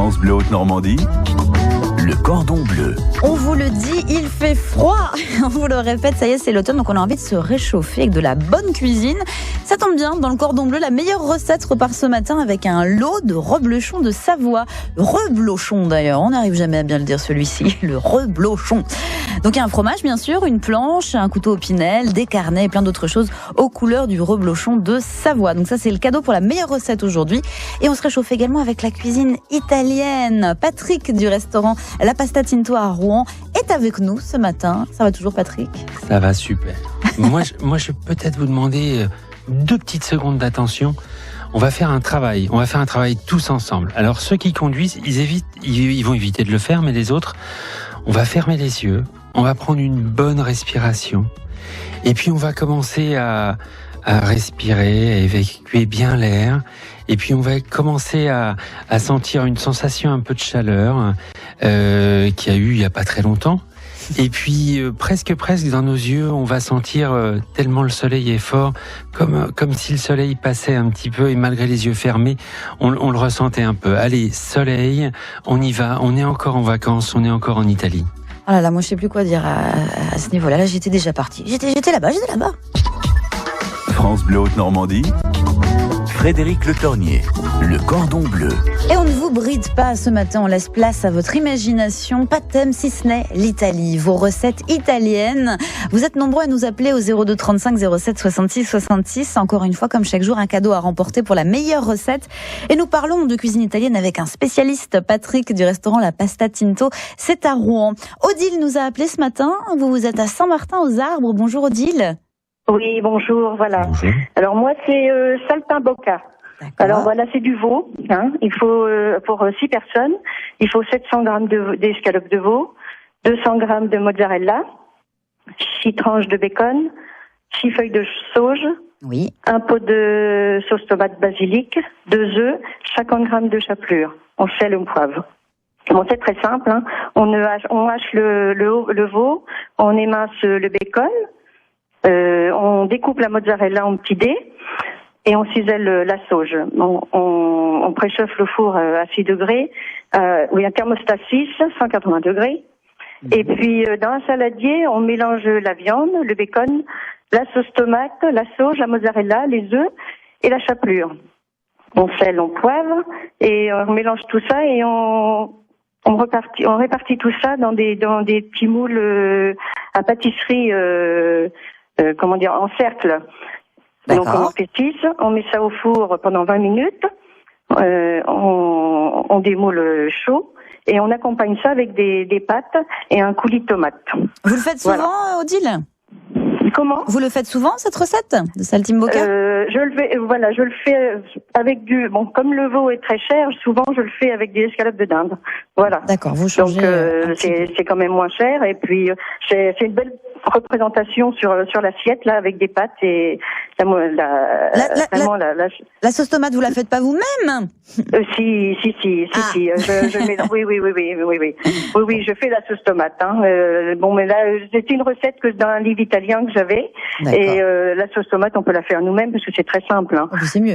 France Bleu Haute-Normandie, le cordon bleu. On vous le dit, il fait froid. On vous le répète, ça y est, c'est l'automne, donc on a envie de se réchauffer avec de la bonne cuisine. Ça tombe bien, dans le cordon bleu, la meilleure recette repart ce matin avec un lot de reblochon de Savoie. Reblochon d'ailleurs, on n'arrive jamais à bien le dire celui-ci, le reblochon. Donc il y a un fromage bien sûr, une planche, un couteau au pinel, des carnets et plein d'autres choses aux couleurs du reblochon de Savoie. Donc ça c'est le cadeau pour la meilleure recette aujourd'hui. Et on se réchauffe également avec la cuisine italienne. Patrick du restaurant La Pasta Tinto à Rouen est avec nous ce matin. Ça va toujours Patrick? Ça va super. Moi, je vais peut-être vous demander 2 petites secondes d'attention. On va faire un travail tous ensemble. Alors ceux qui conduisent, ils vont éviter de le faire, mais les autres, on va fermer les yeux, on va prendre une bonne respiration, et puis on va commencer à respirer, à évacuer bien l'air, et puis on va commencer à sentir une sensation un peu de chaleur qu'il y a eu il y a pas très longtemps. Et puis presque dans nos yeux, on va sentir tellement le soleil est fort, comme si le soleil passait un petit peu, et malgré les yeux fermés, on le ressentait un peu. Allez, soleil, on y va, on est encore en vacances, on est encore en Italie. Oh là là, moi je sais plus quoi dire à ce niveau-là. Là, j'étais déjà partie. J'étais là-bas. France Bleu Haute-Normandie, Frédéric Le Tornier, le cordon bleu. Et on ne vous bride pas ce matin, on laisse place à votre imagination. Pas de thème si ce n'est l'Italie, vos recettes italiennes. Vous êtes nombreux à nous appeler au 02 35 07 66 66. Encore une fois, comme chaque jour, un cadeau à remporter pour la meilleure recette. Et nous parlons de cuisine italienne avec un spécialiste, Patrick du restaurant La Pasta Tinto. C'est à Rouen. Odile nous a appelé ce matin. Vous êtes à Saint-Martin-aux-Arbres. Bonjour Odile. Oui, bonjour, voilà. Bonjour. Alors moi c'est saltimbocca. D'accord. Alors voilà, c'est du veau. Il faut pour 6 personnes, il faut 700 grammes d'escalope de veau, 200 grammes de mozzarella, 6 tranches de bacon, 6 feuilles de sauge, Oui. un pot de sauce tomate basilic, 2 œufs, 50 grammes de chapelure, on sel et on poivre. Bon, c'est très simple. On hache le veau, on émince le bacon. On découpe la mozzarella en petits dés et on cisèle la sauge. On préchauffe le four à 6 degrés, un thermostat 6, 180 degrés. Et puis dans un saladier, on mélange la viande, le bacon, la sauce tomate, la sauge, la mozzarella, les œufs et la chapelure. On sel, on poivre et on mélange tout ça et on répartit tout ça dans des petits moules à pâtisserie. En cercle. D'accord. Donc on fait 6, on met ça au four pendant 20 minutes, on démoule chaud et on accompagne ça avec des pâtes et un coulis de tomate. Vous le faites souvent, Voilà. Odile? Comment? Vous le faites souvent, cette recette de saltimbocca? Je le fais avec comme le veau est très cher, souvent je le fais avec des escalopes de dinde. Voilà. D'accord, vous changez. Donc c'est quand même moins cher et puis c'est une belle représentation sur l'assiette là avec des pâtes et La sauce tomate, vous la faites pas vous-même? Si. Je mets, oui, je fais la sauce tomate. Mais là, c'était une recette dans un livre italien que j'avais. D'accord. Et la sauce tomate, on peut la faire nous-mêmes parce que c'est très simple. C'est mieux.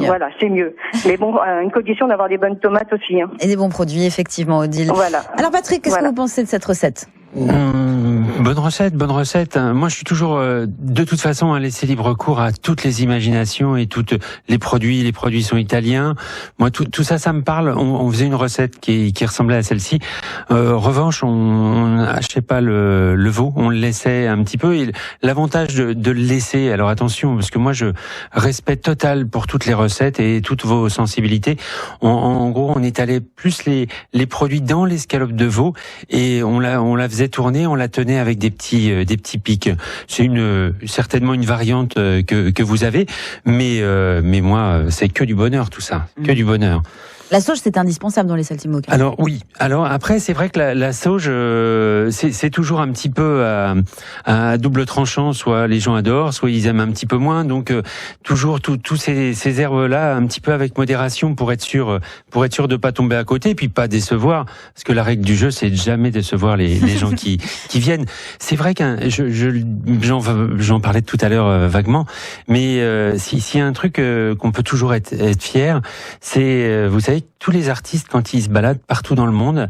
Voilà, c'est mieux. Mais bon, à une condition d'avoir des bonnes tomates aussi. Et des bons produits, effectivement, Odile. Voilà. Alors Patrick, qu'est-ce que vous pensez de cette recette? Bonne recette. Moi, je suis toujours, de toute façon, à laisser libre cours à toutes les imaginations et toutes les produits. Les produits sont italiens. Moi, tout ça, ça me parle. On faisait une recette qui ressemblait à celle-ci. Revanche, on n'achetait pas le veau. On le laissait un petit peu. Et l'avantage de le laisser, alors attention, parce que moi, je respect total pour toutes les recettes et toutes vos sensibilités. En gros, on étalait plus les produits dans l'escalope de veau et on la faisait tourner, on la tenait avec des petits pics. C'est certainement une variante que vous avez, mais moi c'est que du bonheur tout ça, que du bonheur. La sauge, c'est indispensable dans les saltimbocca. Alors oui. Alors après, c'est vrai que la sauge, c'est toujours un petit peu à double tranchant. Soit les gens adorent, soit ils aiment un petit peu moins. Donc toujours tous ces herbes-là, un petit peu avec modération pour être sûr de pas tomber à côté, et puis pas décevoir. Parce que la règle du jeu, c'est de jamais décevoir les gens qui viennent. C'est vrai j'en parlais tout à l'heure vaguement, mais s'il y a un truc qu'on peut toujours être fier, c'est vous savez savez, tous les artistes, quand ils se baladent partout dans le monde,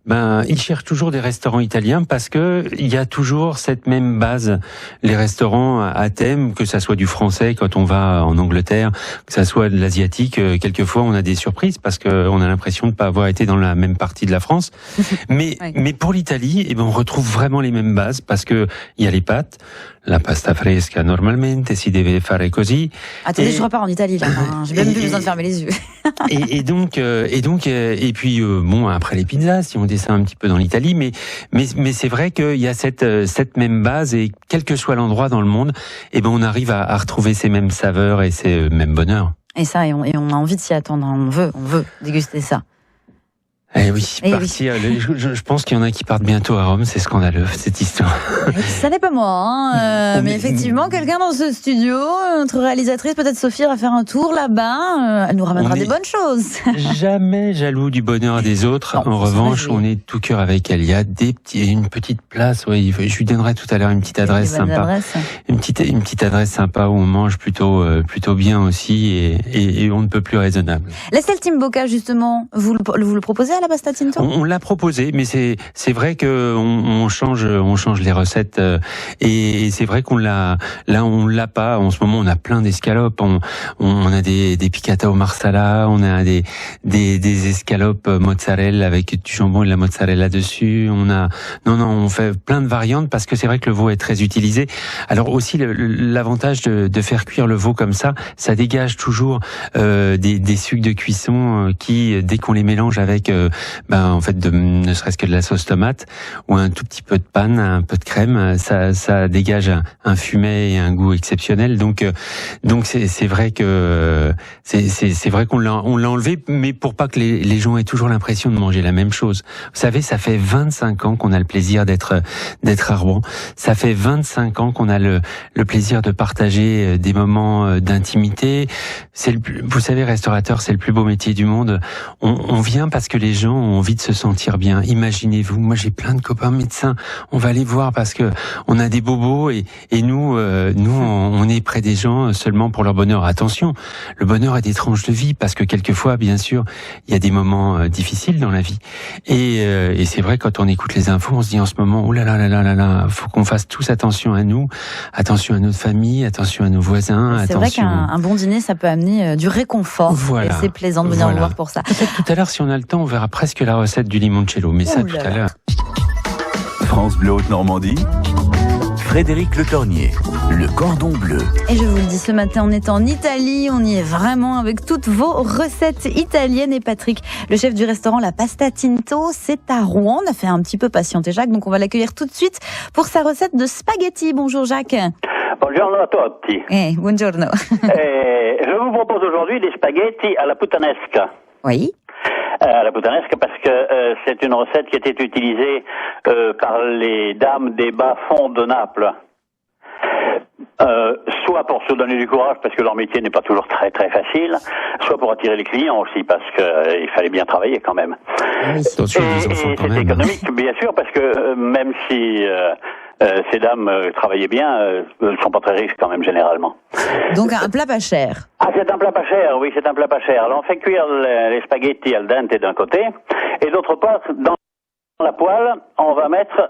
ils cherchent toujours des restaurants italiens parce que il y a toujours cette même base. Les restaurants à thème, que ça soit du français quand on va en Angleterre, que ça soit de l'asiatique, quelquefois on a des surprises parce que on a l'impression de pas avoir été dans la même partie de la France. Mais pour l'Italie, on retrouve vraiment les mêmes bases parce que il y a les pâtes, la pasta fresca normalmente si deve fare così. Attendez, je repars en Italie là. J'ai même plus besoin de fermer les yeux. et puis après les pizzas, si on descend un petit peu dans l'Italie, mais c'est vrai qu'il y a cette même base et quel que soit l'endroit dans le monde, on arrive à retrouver ces mêmes saveurs et ces mêmes bonheurs. Et ça, on a envie de s'y attendre. On veut déguster ça. Eh oui, partir. Je pense qu'il y en a qui partent bientôt à Rome. C'est scandaleux, cette histoire. Ça n'est pas moi, mais effectivement, quelqu'un dans ce studio, notre réalisatrice, peut-être Sophie, va faire un tour là-bas. Elle nous ramènera des bonnes choses. Jamais jaloux du bonheur des autres. En revanche, on est tout cœur avec elle. Il y a une petite place. Oui, je lui donnerai tout à l'heure une petite adresse sympa. Une petite adresse sympa où on mange plutôt bien aussi et on ne peut plus raisonnable. L'Estelle Timboka, justement, vous le proposez à la pasta tinto ? On l'a proposé, mais c'est vrai que on change les recettes et c'est vrai qu'on l'a pas en ce moment. On a plein d'escalopes, on a des piccata au marsala, on a des escalopes mozzarella avec du jambon et de la mozzarella dessus. On fait plein de variantes parce que c'est vrai que le veau est très utilisé. Alors aussi l'avantage de faire cuire le veau comme ça dégage toujours des sucs de cuisson qui, dès qu'on les mélange avec ne serait-ce que de la sauce tomate ou un tout petit peu de panne, un peu de crème, ça dégage un fumet et un goût exceptionnel. Donc c'est vrai que c'est vrai qu'on l'a enlevé, mais pour pas que les gens aient toujours l'impression de manger la même chose. Vous savez, ça fait 25 ans qu'on a le plaisir d'être à Rouen. Ça fait 25 ans qu'on a le plaisir de partager des moments d'intimité. Vous savez, restaurateur, c'est le plus beau métier du monde. On vient parce que les gens ont envie de se sentir bien. Imaginez-vous, moi j'ai plein de copains médecins, on va les voir parce que on a des bobos et nous on est près des gens seulement pour leur bonheur. Attention, le bonheur est des tranches de vie parce que quelquefois, bien sûr, il y a des moments difficiles dans la vie. Et c'est vrai, quand on écoute les infos, on se dit en ce moment, oh là là, faut qu'on fasse tous attention à nous, attention à notre famille, attention à nos voisins. C'est vrai qu'un bon dîner, ça peut amener du réconfort. Voilà. Et c'est plaisant de venir nous voir pour ça. Peut-être tout à l'heure, si on a le temps, on verra presque la recette du limoncello, mais ça tout à l'heure. France Bleu Haute-Normandie, Frédéric Le Tornier, le cordon bleu. Et je vous le dis, ce matin, on est en Italie, on y est vraiment avec toutes vos recettes italiennes. Et Patrick, le chef du restaurant La Pasta Tinto, c'est à Rouen. On a fait un petit peu patienter Jacques, donc on va l'accueillir tout de suite pour sa recette de spaghetti. Bonjour Jacques. Buongiorno a tutti. Buongiorno. Je vous propose aujourd'hui des spaghetti alla puttanesca. Oui. La puttanesca parce que c'est une recette qui était utilisée par les dames des bas-fonds de Naples. Soit pour se donner du courage parce que leur métier n'est pas toujours très très facile, soit pour attirer les clients aussi parce que il fallait bien travailler quand même. Oui. Attention, et c'est économique bien sûr parce que même si ces dames travaillaient bien, elles ne sont pas très riches quand même généralement. Donc un plat pas cher. Ah, c'est un plat pas cher, oui, c'est un plat pas cher. Alors on fait cuire les spaghettis al dente d'un côté, et d'autre part, dans la poêle, on va mettre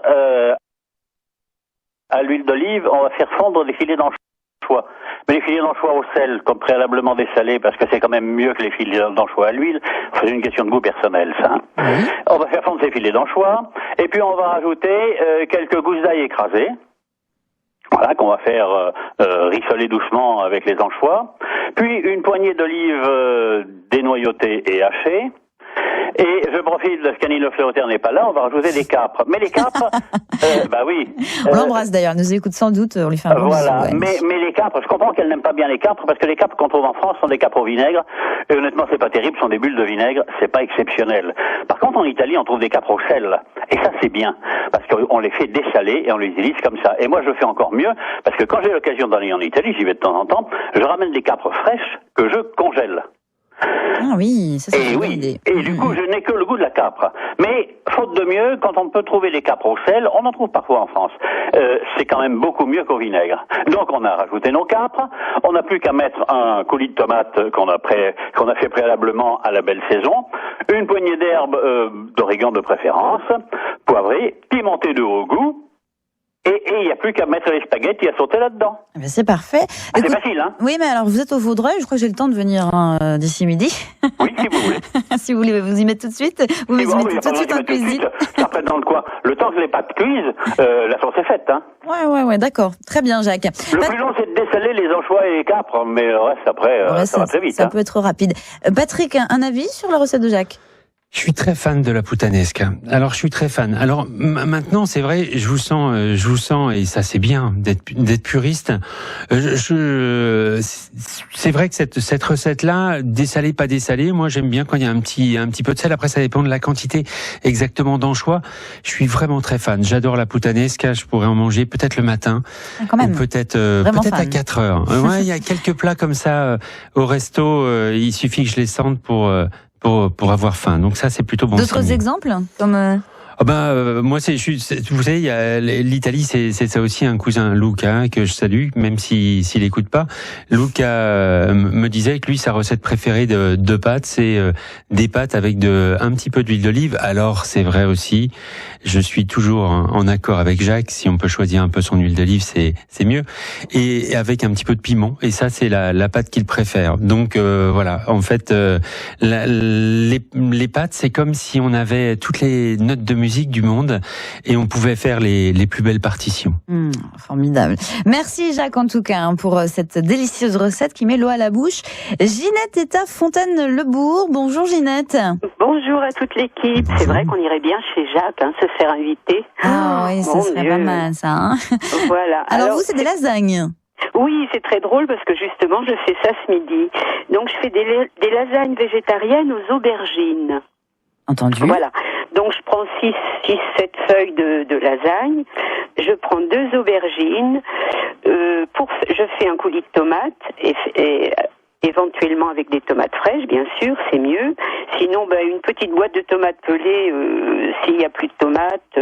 à l'huile d'olive, on va faire fondre des filets d'anchois. Mais les filets d'anchois au sel, comme préalablement dessalés, parce que c'est quand même mieux que les filets d'anchois à l'huile. C'est une question de goût personnel, ça. Hein. On va faire fondre ces filets d'anchois, et puis on va rajouter quelques gousses d'ail écrasées. Voilà, qu'on va faire rissoler doucement avec les anchois. Puis une poignée d'olives dénoyautées et hachées. Et je profite de ce qu'Annie Fleureter n'est pas là, on va rajouter des capres. Mais les capres, bah oui. On l'embrasse d'ailleurs, elle nous écoute sans doute, on lui fait un bon voilà, bisou. Ouais. mais les capres, je comprends qu'elle n'aime pas bien les capres, parce que les capres qu'on trouve en France sont des capres au vinaigre, et honnêtement c'est pas terrible, sont des bulles de vinaigre, c'est pas exceptionnel. Par contre en Italie on trouve des capres au sel, et ça c'est bien, parce qu'on les fait dessaler et on les utilise comme ça. Et moi je fais encore mieux, parce que quand j'ai l'occasion d'aller en Italie, j'y vais de temps en temps, je ramène des capres fraîches que je congèle. Ah oui, ça c'est Et une bonne oui, idée. et du coup, je n'ai que le goût de la capre. Mais, faute de mieux, quand on peut trouver les capres au sel, on en trouve parfois en France. C'est quand même beaucoup mieux qu'au vinaigre. Donc, on a rajouté nos capres. On n'a plus qu'à mettre un coulis de tomates qu'on a fait préalablement à la belle saison, une poignée d'herbes d'origan de préférence, poivré, pimenté de haut goût. Et il n'y a plus qu'à mettre les spaghettis et à sauter là-dedans. Eh ben, c'est parfait. C'est Écoute- facile, hein? Oui, mais alors vous êtes au Vaudreuil, je crois que j'ai le temps de venir d'ici midi. Oui, si vous voulez. Si vous voulez vous y mettre tout de suite, vous Si vous y bon, mettez il y a tout de pas suite besoin en d'y mettre tout de cuisine. suite. Ça prête dans le coin. Le temps que les pâtes cuisent, la sauce est faite, hein. Ouais, d'accord. Très bien, Jacques. Le plus long, c'est de dessaler les anchois et les capres, mais le reste, après, Ouais, ça va très vite. ça hein. peut être rapide. Patrick, un avis sur la recette de Jacques? Je suis très fan de la puttanesque. Alors, je suis très fan. Alors, maintenant, c'est vrai, je vous sens, et ça c'est bien d'être puriste. C'est vrai que cette recette-là, dessalée, pas dessalée, moi j'aime bien quand il y a un petit peu de sel. Après, ça dépend de la quantité exactement d'anchois. Je suis vraiment très fan. J'adore la puttanesque. Je pourrais en manger peut-être le matin, Quand même. ou peut-être Vraiment à fan. 4 heures. Ouais, il y a quelques plats comme ça au resto. Il suffit que je les sente pour avoir faim. Donc ça, c'est plutôt bon. D'autres signe. exemples comme Moi, vous savez, il y a l'Italie, c'est ça aussi. Un cousin, Luca, que je salue, même s'il écoute pas. Luca me disait que lui, sa recette préférée de pâtes, c'est des pâtes avec un petit peu d'huile d'olive. Alors, c'est vrai aussi. Je suis toujours en accord avec Jacques. Si on peut choisir un peu son huile d'olive, c'est mieux. Et avec un petit peu de piment. Et ça, c'est la pâte qu'il préfère. Donc voilà. En fait, les pâtes, c'est comme si on avait toutes les notes de musique du monde et on pouvait faire les plus belles partitions. Formidable. Merci Jacques en tout cas pour cette délicieuse recette qui met l'eau à la bouche. Ginette est à Fontaine-le-Bourg. Bonjour Ginette. Bonjour à toute l'équipe. C'est vrai qu'on irait bien chez Jacques, se faire inviter. Ah oui, ça Mon serait Dieu. pas mal ça. Hein. Voilà. Alors vous, c'est des lasagnes. Oui, c'est très drôle parce que justement, je fais ça ce midi. Donc, je fais des lasagnes végétariennes aux aubergines. Entendu. Voilà. Donc, je prends 7 feuilles de lasagne. Je prends 2 aubergines. Je fais un coulis de tomates et éventuellement avec des tomates fraîches, bien sûr, c'est mieux. Sinon, une petite boîte de tomates pelées s'il n'y a plus de tomates.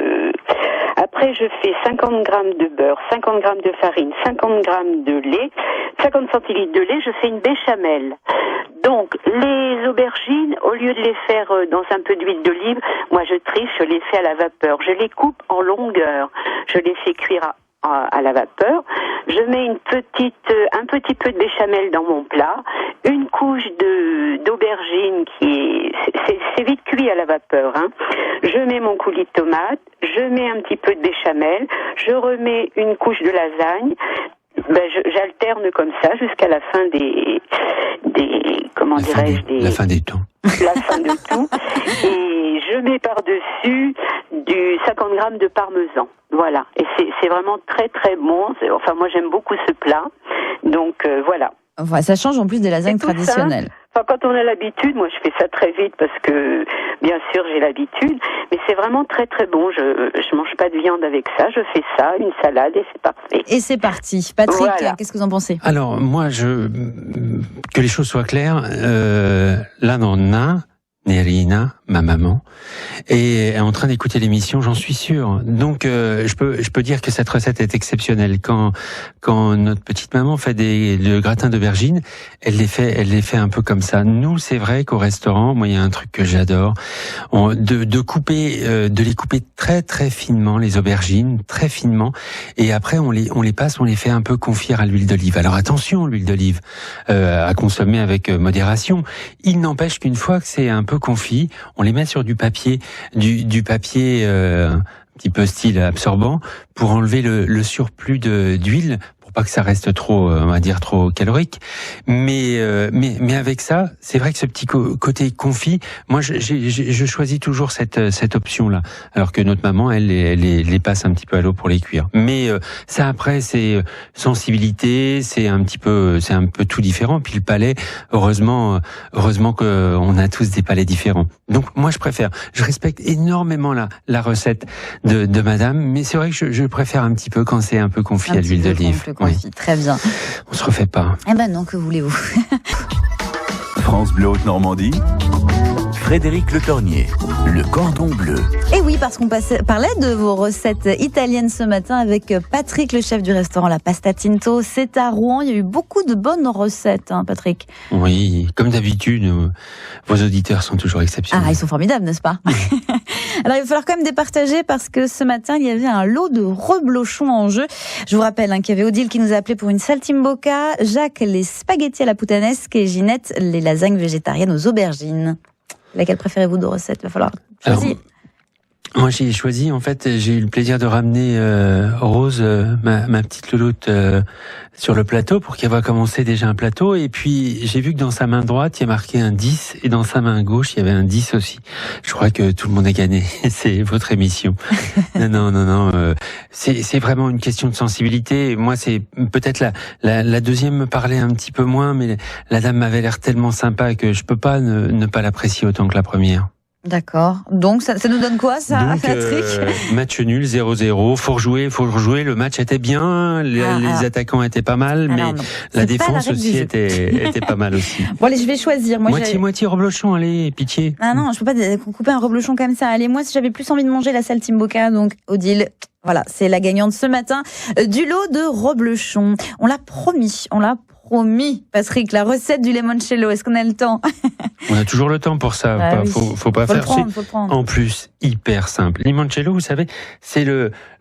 Après, je fais 50 grammes de beurre, 50 grammes de farine, 50 grammes de lait, 50 centilitres de lait. Je fais une béchamel. Donc, les aubergines, au lieu de les faire dans un peu d'huile d'olive, moi je triche, je les fais à la vapeur. Je les coupe en longueur. Je les fais cuire à la vapeur. Je mets un petit peu de béchamel dans mon plat, une couche d'aubergine c'est vite cuit à la vapeur, hein. Je mets mon coulis de tomate, je mets un petit peu de béchamel, je remets une couche de lasagne. J'alterne comme ça jusqu'à la fin La fin des temps. La fin de tout. Et je mets par-dessus du 50 grammes de parmesan. Voilà. Et c'est vraiment très très bon. Enfin, moi j'aime beaucoup ce plat. Donc voilà. Enfin, ça change en plus des lasagnes traditionnelles. Quand on a l'habitude, moi je fais ça très vite parce que bien sûr j'ai l'habitude, mais c'est vraiment très très bon. Je mange pas de viande avec ça, je fais ça, une salade et c'est parfait. Et c'est parti. Patrick, Voilà. qu'est-ce que vous en pensez? Alors moi, que les choses soient claires, la nonna, Nerina, ma maman, est en train d'écouter l'émission, j'en suis sûr. Donc je peux dire que cette recette est exceptionnelle. Quand notre petite maman fait le gratin d'aubergine, elle les fait un peu comme ça. Nous, c'est vrai qu'au restaurant, moi il y a un truc que j'adore, de les couper très très finement, les aubergines, très finement, et après on les fait un peu confire à l'huile d'olive. Alors attention, l'huile d'olive à consommer avec modération. Il n'empêche qu'une fois que c'est un peu confit, on les met sur du papier, du papier un petit peu style absorbant, pour enlever le surplus d'huile, pour pas que ça reste trop, on va dire, trop calorique. Mais avec ça, c'est vrai que ce petit côté confit, moi je choisis toujours cette option-là, alors que notre maman, elle les passe un petit peu à l'eau pour les cuire. Mais ça après, c'est sensibilité, c'est un peu tout différent. Puis le palais, heureusement qu'on a tous des palais différents. Donc moi je respecte énormément la recette de madame, mais c'est vrai que je préfère un petit peu quand c'est un peu confit à l'huile d'olive. Oui. Très bien. On se refait pas. Eh ben non, que voulez-vous? France Bleu Haute-Normandie, Frédéric Le Tornier, le cordon bleu. Et oui, parce qu'on parlait de vos recettes italiennes ce matin avec Patrick, le chef du restaurant La Pasta Tinto. C'est à Rouen, il y a eu beaucoup de bonnes recettes, hein, Patrick. Oui, comme d'habitude, vos auditeurs sont toujours exceptionnels. Ah, ils sont formidables, n'est-ce pas? Alors, il va falloir quand même départager parce que ce matin, il y avait un lot de reblochons en jeu. Je vous rappelle qu'il y avait Odile qui nous a appelé pour une saltimbocca, Jacques les spaghettis à la puttanesque et Ginette les lasagnes végétariennes aux aubergines. Laquelle préférez-vous de recettes? Il va falloir choisir. Alors, moi, j'ai choisi, en fait, j'ai eu le plaisir de ramener Rose, ma petite louloute, sur le plateau pour qu'elle va commencer déjà un plateau. Et puis, j'ai vu que dans sa main droite, il y a marqué un 10 et dans sa main gauche, il y avait un 10 aussi. Je crois que tout le monde a gagné. C'est votre émission. Non. C'est vraiment une question de sensibilité. Moi, c'est peut-être la deuxième me parlait un petit peu moins, mais la dame m'avait l'air tellement sympa que je peux pas ne pas l'apprécier autant que la première. D'accord. Donc, ça nous donne quoi, ça, donc, Patrick? Match nul, 0-0. Faut rejouer. Le match était bien. Les attaquants étaient pas mal, mais la défense aussi était pas mal aussi. Bon, allez, je vais choisir. Moi, moitié reblochon, allez, pitié. Ah non, je peux pas couper un reblochon comme ça. Allez, moi, si j'avais plus envie de manger la saltimbocca, donc, Odile. Voilà, c'est la gagnante ce matin du lot de reblochon. On l'a promis, Patrick, la recette du limoncello. Est-ce qu'on a le temps? On a toujours le temps pour ça. Oui. Faut pas faire. Faut le prendre. En plus, hyper simple. Limoncello, vous savez, c'est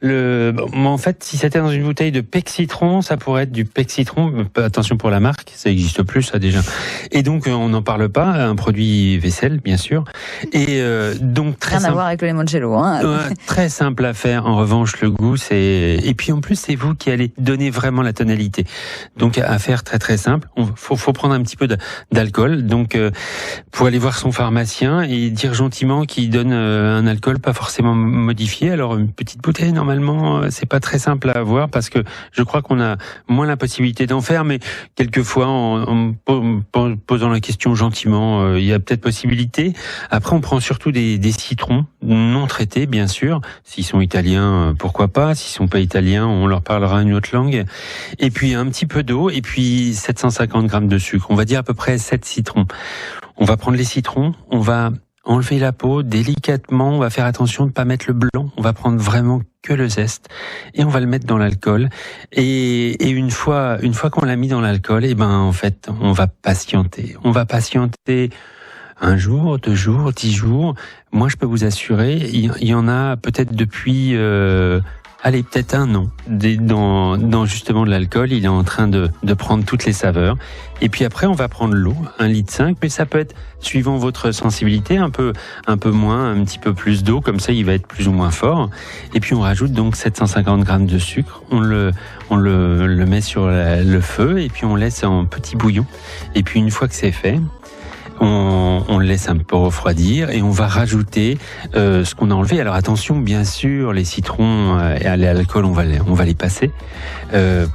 en fait, si c'était dans une bouteille de pec citron, ça pourrait être du pec citron. Attention pour la marque, ça existe plus, ça déjà. Et donc, on n'en parle pas. Un produit vaisselle, bien sûr. Et donc très simple. Rien à voir avec le limoncello, hein. Très simple à faire. En revanche, le goût, et puis en plus, c'est vous qui allez donner vraiment la tonalité. Donc, à faire très simple. Faut prendre un petit peu d'alcool. Donc, pour aller voir son pharmacien et dire gentiment qu'il donne un alcool pas forcément modifié. Alors, une petite bouteille, normalement, c'est pas très simple à avoir parce que je crois qu'on a moins la possibilité d'en faire, mais quelquefois, en posant la question gentiment, il y a peut-être possibilité. Après, on prend surtout des citrons non traités, bien sûr. S'ils sont italiens, pourquoi pas. S'ils sont pas italiens, on leur parlera une autre langue. Et puis, un petit peu d'eau et puis 750 grammes de sucre. On va dire à peu près 7 citrons. On va prendre les citrons, on va enlever la peau délicatement, on va faire attention de ne pas mettre le blanc, on va prendre vraiment que le zeste et on va le mettre dans l'alcool. Et une fois qu'on l'a mis dans l'alcool, en fait, on va patienter. On va patienter 1 jour, 2 jours, 10 jours. Moi, je peux vous assurer, il y en a peut-être depuis... peut-être 1 an, dans justement de l'alcool, il est en train de prendre toutes les saveurs. Et puis après, on va prendre l'eau, 1,5 litre, mais ça peut être, suivant votre sensibilité, un peu moins, un petit peu plus d'eau, comme ça, il va être plus ou moins fort. Et puis on rajoute donc 750 grammes de sucre, on le met sur le feu, et puis on laisse en petit bouillon. Et puis une fois que c'est fait, on le laisse un peu refroidir et on va rajouter ce qu'on a enlevé. Alors attention, bien sûr, les citrons et l'alcool, on va les passer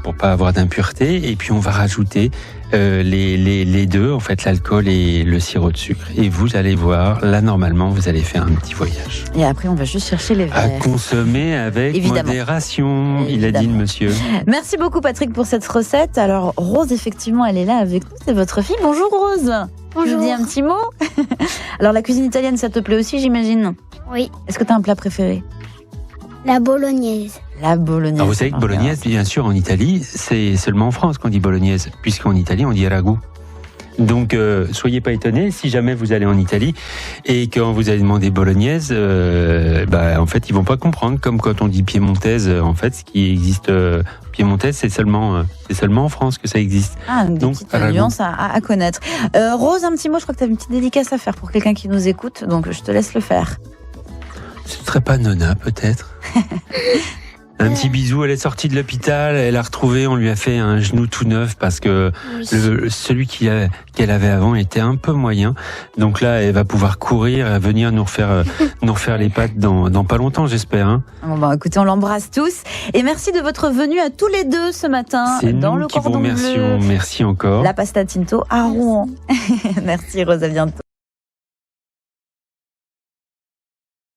pour pas avoir d'impureté. Et puis on va rajouter les deux, en fait, l'alcool et le sirop de sucre. Et vous allez voir, là normalement, vous allez faire un petit voyage. Et après, on va juste chercher les verres. À consommer avec modération, il a dit le monsieur. Merci beaucoup Patrick pour cette recette. Alors Rose, effectivement, elle est là avec nous, c'est votre fille. Bonjour Rose. Bonjour. Je vous dis un petit mot. Alors la cuisine italienne, ça te plaît aussi, j'imagine? Oui. Est-ce que tu as un plat préféré? La bolognaise. La bolognaise. Alors vous savez que bolognaise, bien sûr, en Italie, c'est seulement en France qu'on dit bolognaise, puisqu'en Italie, on dit ragout. Donc, soyez pas étonnés si jamais vous allez en Italie et quand vous allez demander bolognaise, en fait, ils vont pas comprendre. Comme quand on dit piémontaise, en fait, ce qui existe piémontaise, c'est seulement en France que ça existe. Ah, donc petite nuance à connaître. Rose, un petit mot. Je crois que tu as une petite dédicace à faire pour quelqu'un qui nous écoute, donc je te laisse le faire. Ce serait pas Nona, peut-être? Un petit bisou, elle est sortie de l'hôpital, elle a retrouvé, on lui a fait un genou tout neuf parce que celui qu'elle avait avant était un peu moyen. Donc là, elle va pouvoir courir, venir nous refaire les pattes dans pas longtemps, j'espère. Hein. Bon, écoutez, on l'embrasse tous. Et merci de votre venue à tous les deux ce matin dans le cordon bleu. Merci encore. La Pasta Tinto à Rouen. Merci Rose, à bientôt.